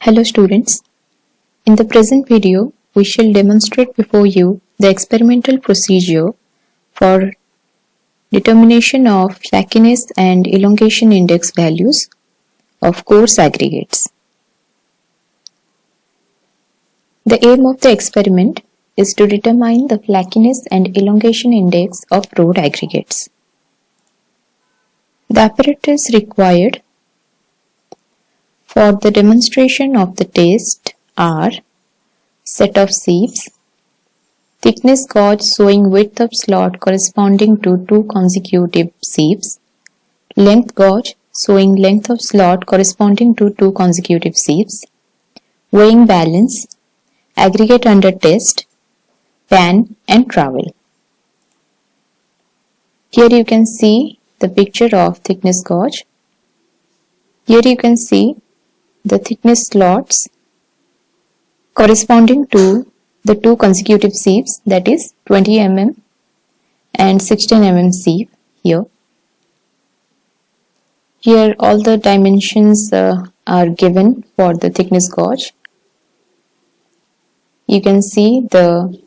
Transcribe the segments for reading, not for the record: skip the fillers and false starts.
Hello students, in the present video we shall demonstrate before you the experimental procedure for determination of flakiness and elongation index values of coarse aggregates. The aim of the experiment is to determine the flakiness and elongation index of road aggregates. The apparatus required for the demonstration of the test are set of sieves, thickness gauge showing width of slot corresponding to two consecutive sieves, length gauge showing length of slot corresponding to two consecutive sieves, weighing balance, aggregate under test, pan and trowel. Here you can see the picture of thickness gauge. Here you can see the thickness slots corresponding to the two consecutive sieves, that is 20 mm and 16 mm sieve here. Here all the dimensions are given for the thickness gauge. You can see the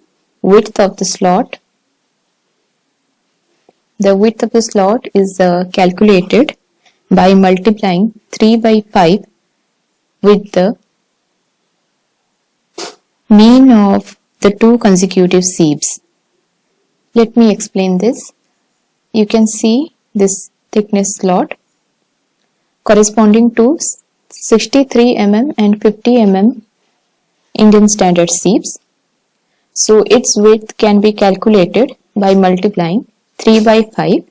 width of the slot. The width of the slot is calculated by multiplying 3 by 5 with the mean of the two consecutive sieves. Let me explain this. You can see this thickness slot corresponding to 63 mm and 50 mm Indian standard sieves. So its width can be calculated by multiplying 3 by 5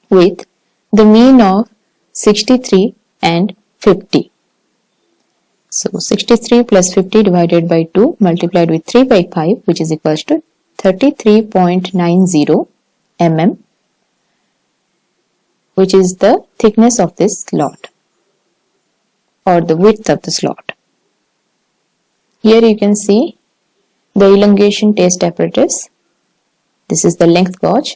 with the mean of 63 and 50. So 63 plus 50 divided by 2 multiplied with 3 by 5, which is equals to 33.90 mm, which is the thickness of this slot or the width of the slot. Here you can see the elongation test apparatus. This is the length gauge.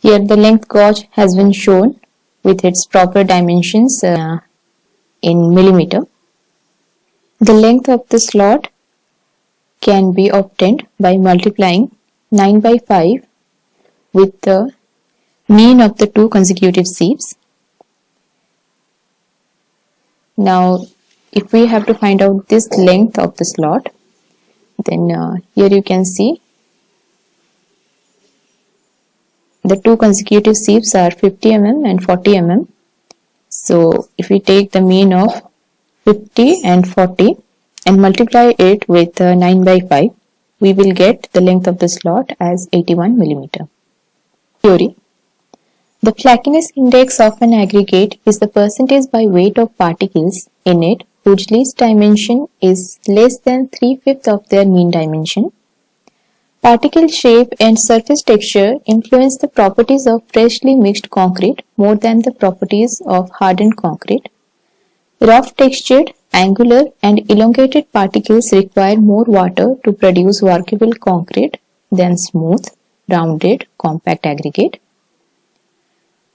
Here the length gauge has been shown with its proper dimensions in millimeter. The length of the slot can be obtained by multiplying 9 by 5 with the mean of the two consecutive sieves. Now if we have to find out this length of the slot, then here you can see the two consecutive sieves are 50 mm and 40 mm. So if we take the mean of 50 and 40 and multiply it with 9 by 5, we will get the length of the slot as 81 mm. Theory. The flakiness index of an aggregate is the percentage by weight of particles in it whose least dimension is less than 3/5 of their mean dimension. Particle shape and surface texture influence the properties of freshly mixed concrete more than the properties of hardened concrete. Rough textured, angular and elongated particles require more water to produce workable concrete than smooth, rounded, compact aggregate.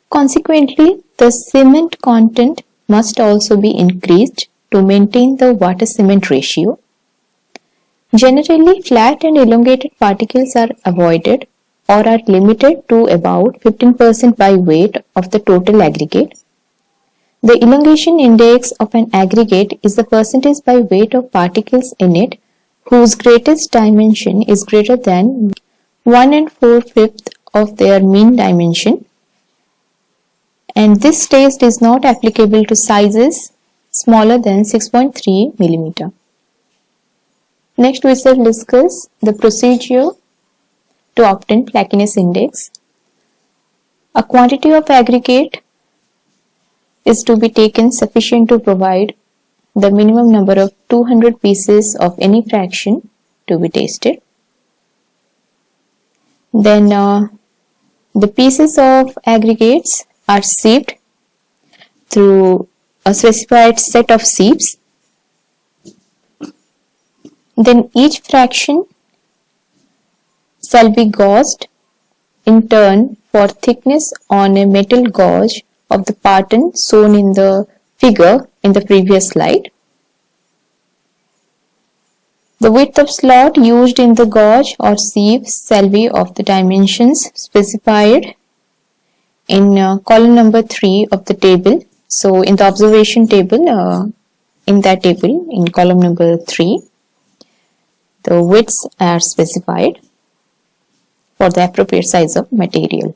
Consequently, the cement content must also be increased to maintain the water-cement ratio. Generally, flat and elongated particles are avoided or are limited to about 15% by weight of the total aggregate. The elongation index of an aggregate is the percentage by weight of particles in it whose greatest dimension is greater than 1 4/5 of their mean dimension, and this test is not applicable to sizes smaller than 6.3 mm. Next we shall discuss the procedure to obtain flakiness index. A quantity of aggregate is to be taken sufficient to provide the minimum number of 200 pieces of any fraction to be tested. Then the pieces of aggregates are sieved through a specified set of sieves. Then each fraction shall be gauged in turn for thickness on a metal gauge of the pattern shown in the figure in the previous slide. The width of slot used in the gauge or sieve shall be of the dimensions specified in column number 3 of the table. So in the observation table, in that table, in column number 3, the widths are specified for the appropriate size of material.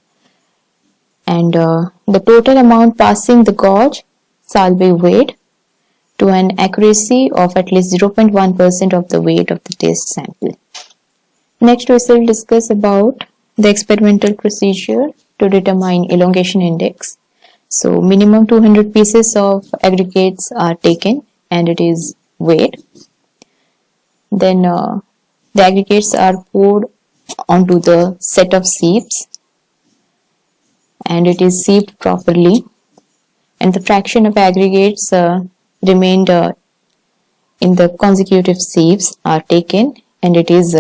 And the total amount passing the gauge shall be weighed to an accuracy of at least 0.1% of the weight of the test sample. Next, we shall discuss about the experimental procedure to determine elongation index. So, minimum 200 pieces of aggregates are taken and it is weighed. Then, the aggregates are poured onto the set of sieves and it is sieved properly, and the fraction of aggregates remained in the consecutive sieves are taken and it is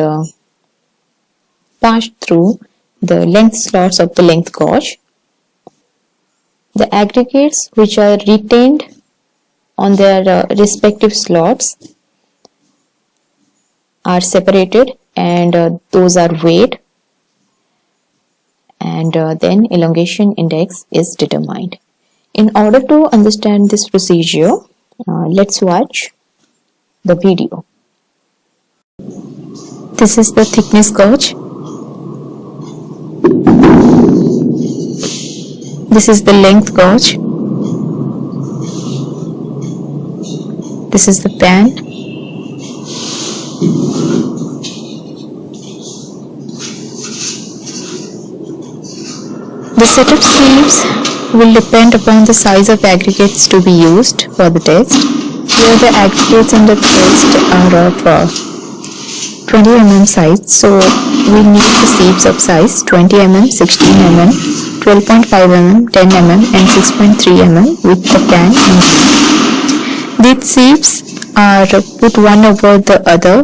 passed through the length slots of the length gauge. The aggregates which are retained on their respective slots are separated and those are weighed, and then elongation index is determined. In order to understand this procedure, let's watch the video. This is the thickness gauge. This is the length gauge. This is the pan. The set of sieves will depend upon the size of aggregates to be used for the test. Here the aggregates in the test are of 20 mm size, so we need the sieves of size 20 mm, 16 mm, 12.5 mm, 10 mm and 6.3 mm with the pan in. These sieves are put one over the other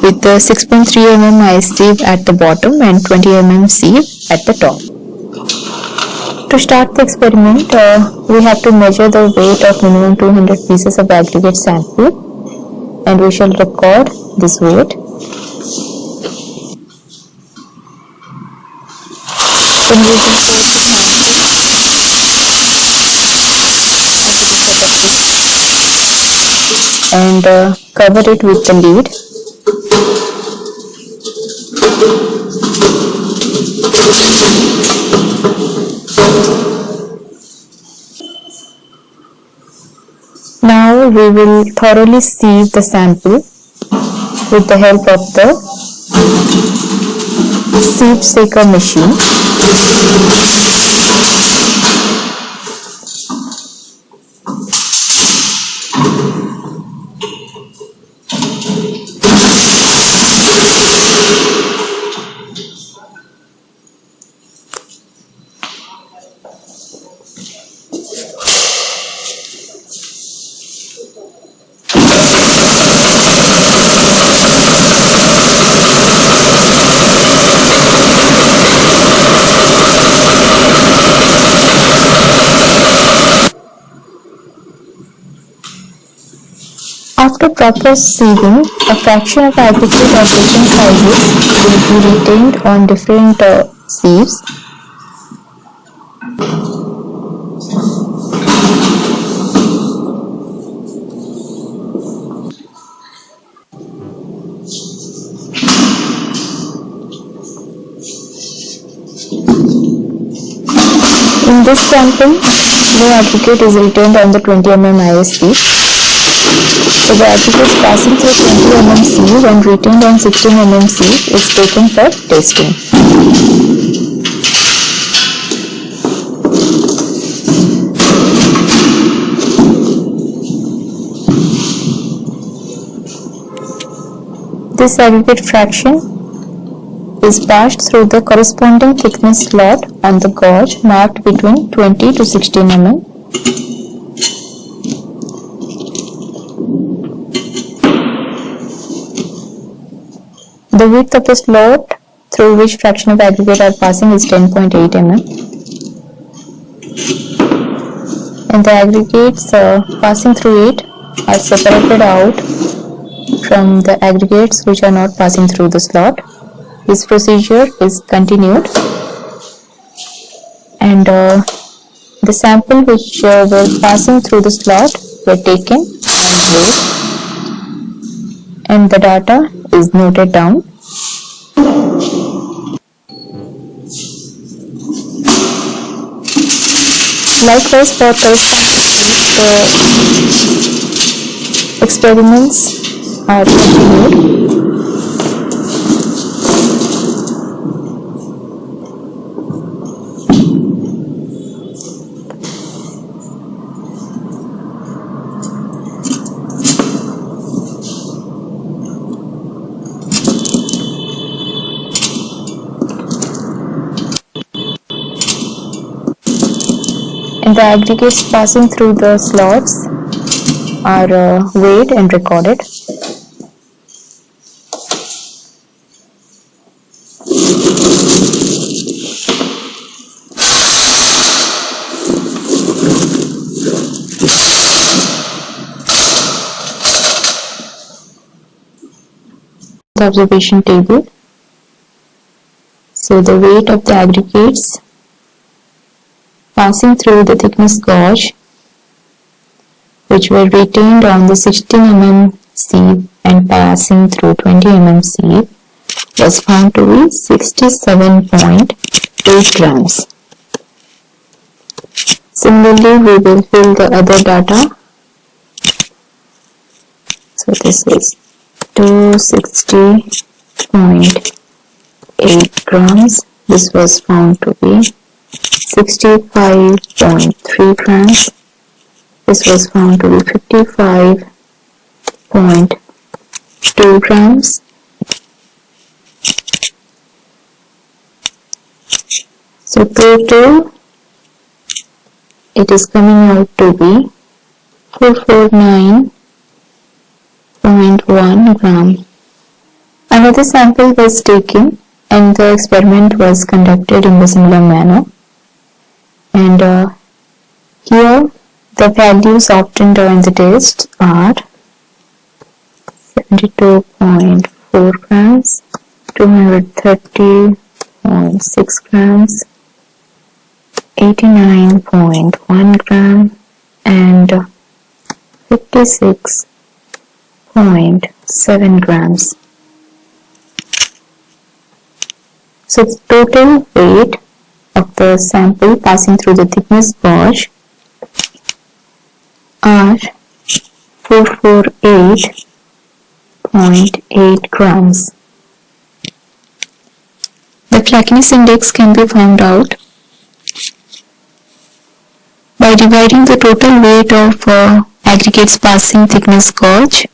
with the 6.3 mm ice sieve at the bottom and 20 mm sieve at the top. To start the experiment, we have to measure the weight of minimum 200 pieces of aggregate sample and we shall record this weight. Then we will and cover it with the lid. Now we will thoroughly sieve the sample with the help of the sieve shaker machine. After proper sieving, a fraction of aggregate of different sizes will be retained on different sieves. In this sample, no aggregate is retained on the 20 mm IS sieve. So the aggregate passing through 20 mm sieve and retained on 16 mm sieve is taken for testing. This aggregate fraction is passed through the corresponding thickness slot on the gauge marked between 20 to 16 mm. The width of the slot through which fraction of aggregate are passing is 10.8 mm. and the aggregates passing through it are separated out from the aggregates which are not passing through the slot. This procedure is continued, and the sample which were passing through the slot were taken and weighed, and the data is noted down. Likewise, for third the experiments are continued. And the aggregates passing through the slots are weighed and recorded. The observation table. So the weight of the aggregates passing through the thickness gauge, which were retained on the 16 mm sieve and passing through 20 mm sieve, was found to be 67.8 grams. Similarly, we will fill the other data. So this is 260.8 grams. This was found to be 65.3 grams. This was found to be 55.2 grams. So total, it is coming out to be 449.1 gram. Another sample was taken and the experiment was conducted in the similar manner. And here the values obtained in the test are 72.4 grams, 230.6 grams, 89.1 gram, and 56.7 grams. So the total weight of the sample passing through the thickness gauge are 448.8 grams. The flakiness index can be found out by dividing the total weight of aggregates passing thickness gauge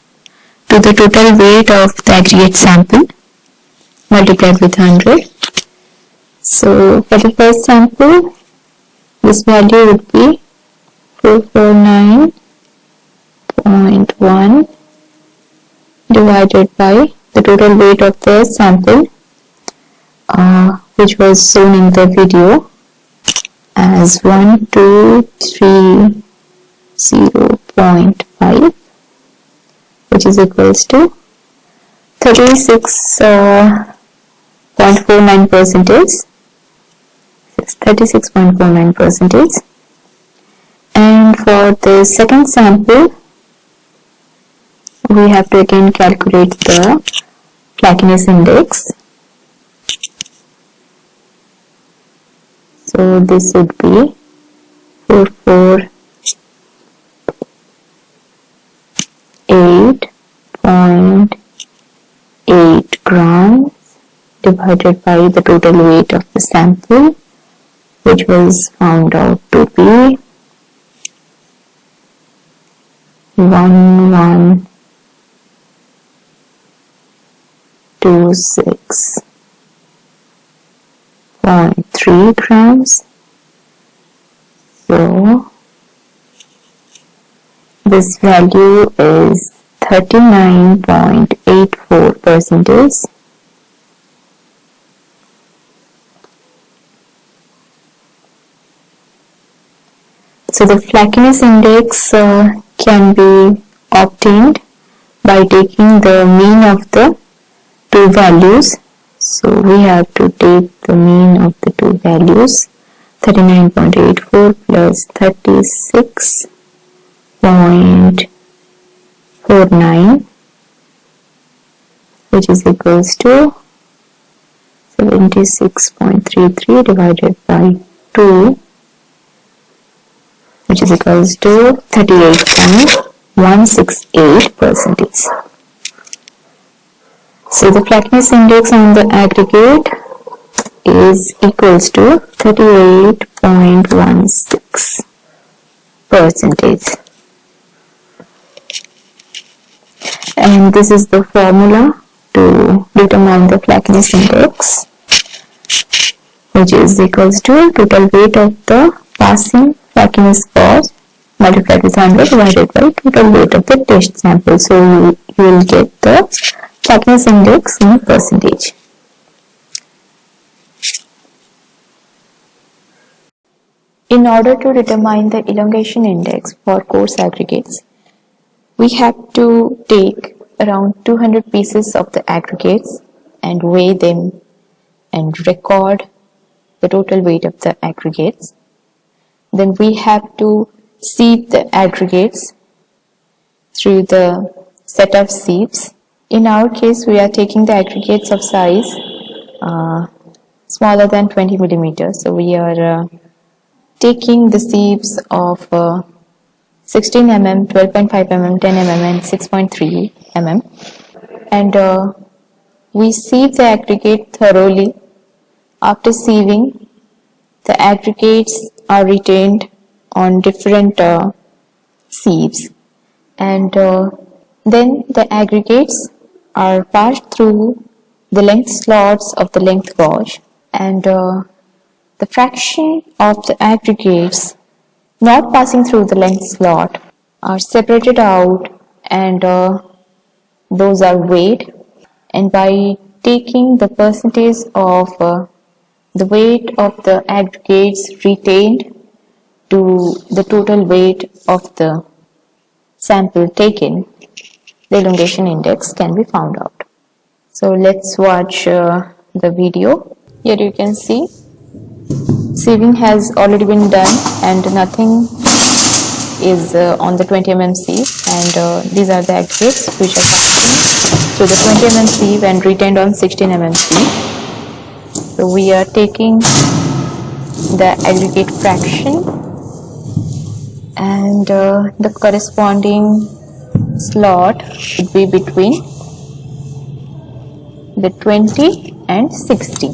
to the total weight of the aggregate sample multiplied with 100. So for the first sample, this value would be 449.1 divided by the total weight of the sample, which was shown in the video as 1230.5, which is equals to 36.49 percentage. 36.49 percentage. And for the second sample, we have to again calculate the flakiness index. So this would be 448.8 grams divided by the total weight of the sample, which was found out to be 1126.3 grams. So this value is 39.84 percentage. So the flakiness index can be obtained by taking the mean of the two values. So we have to take the mean of the two values, 39.84 plus 36.49, which is equals to 76.33 divided by 2, which is equals to 38.168 percentage. So the flakiness index on the aggregate is equals to 38.16 percentage. And this is the formula to determine the flakiness index, which is equals to total weight of the passing flakiness gauge multiplied with 100 divided by total weight of the test sample. So you will get the flakiness index in percentage. In order to determine the elongation index for coarse aggregates, we have to take around 200 pieces of the aggregates and weigh them and record the total weight of the aggregates. Then we have to sieve the aggregates through the set of sieves. In our case, we are taking the aggregates of size smaller than 20 millimeters. So we are taking the sieves of 16 mm, 12.5 mm, 10 mm and 6.3 mm, and we sieve the aggregate thoroughly. After sieving, the aggregates are retained on different sieves, and then the aggregates are passed through the length slots of the length gauge, and the fraction of the aggregates not passing through the length slot are separated out, and those are weighed, and by taking the percentage of the weight of the aggregates retained to the total weight of the sample taken, the elongation index can be found out. So let's watch the video. Here you can see sieving has already been done and nothing is on the 20 mm sieve, and these are the aggregates which are passing through the 20 mm sieve and retained on 16 mm sieve. So we are taking the aggregate fraction, and the corresponding slot should be between the 20 and 16.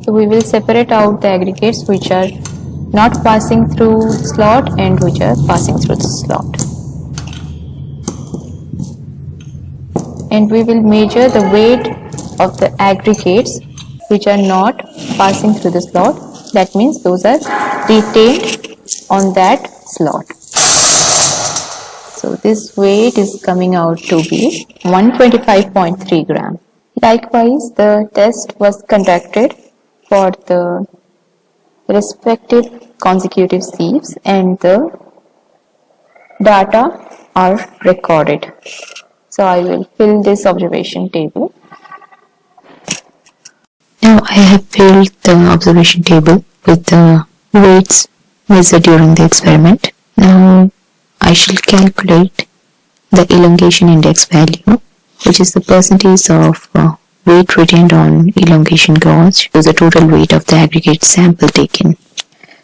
So we will separate out the aggregates which are not passing through the slot and which are passing through the slot. And we will measure the weight of the aggregates which are not passing through the slot. That means those are retained on that slot. So this weight is coming out to be 125.3 gram. Likewise, the test was conducted for the respective consecutive sieves and the data are recorded. So I will fill this observation table. Now I have filled the observation table with the weights measured during the experiment. Now I shall calculate the elongation index value, which is the percentage of weight retained on elongation gauge to the total weight of the aggregate sample taken.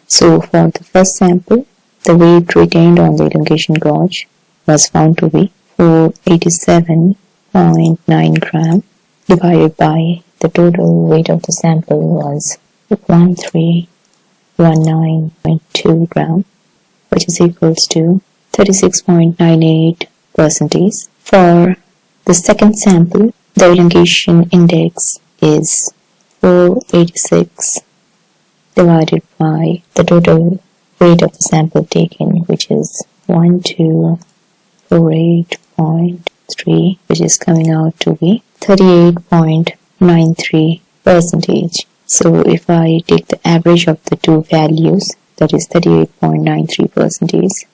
So for the first sample, the weight retained on the elongation gauge was found to be 487.9 gram divided by the total weight of the sample was 1319.2 gram, which is equals to 36.98 percentage. For the second sample, the elongation index is 486 divided by the total weight of the sample taken, which is 1248.3, which is coming out to be 38.93 percentage. So if I take the average of the two values, that is 38.93%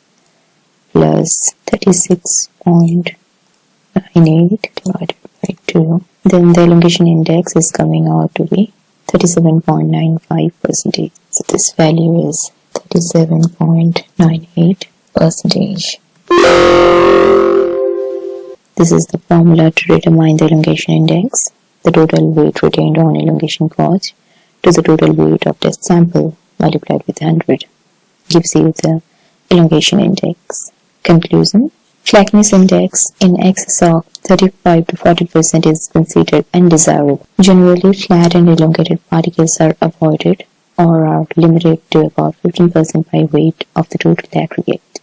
plus 36.98 divided by 2, then the elongation index is coming out to be 37.95%. So this value is 37.98%. This is the formula to determine the elongation index, the total weight retained on elongation gauge to the total weight of test sample multiplied with 100 gives you the elongation index. Conclusion: flatness index in excess of 35 to 40% is considered undesirable. Generally, flat and elongated particles are avoided or are limited to about 15% by weight of the total aggregate.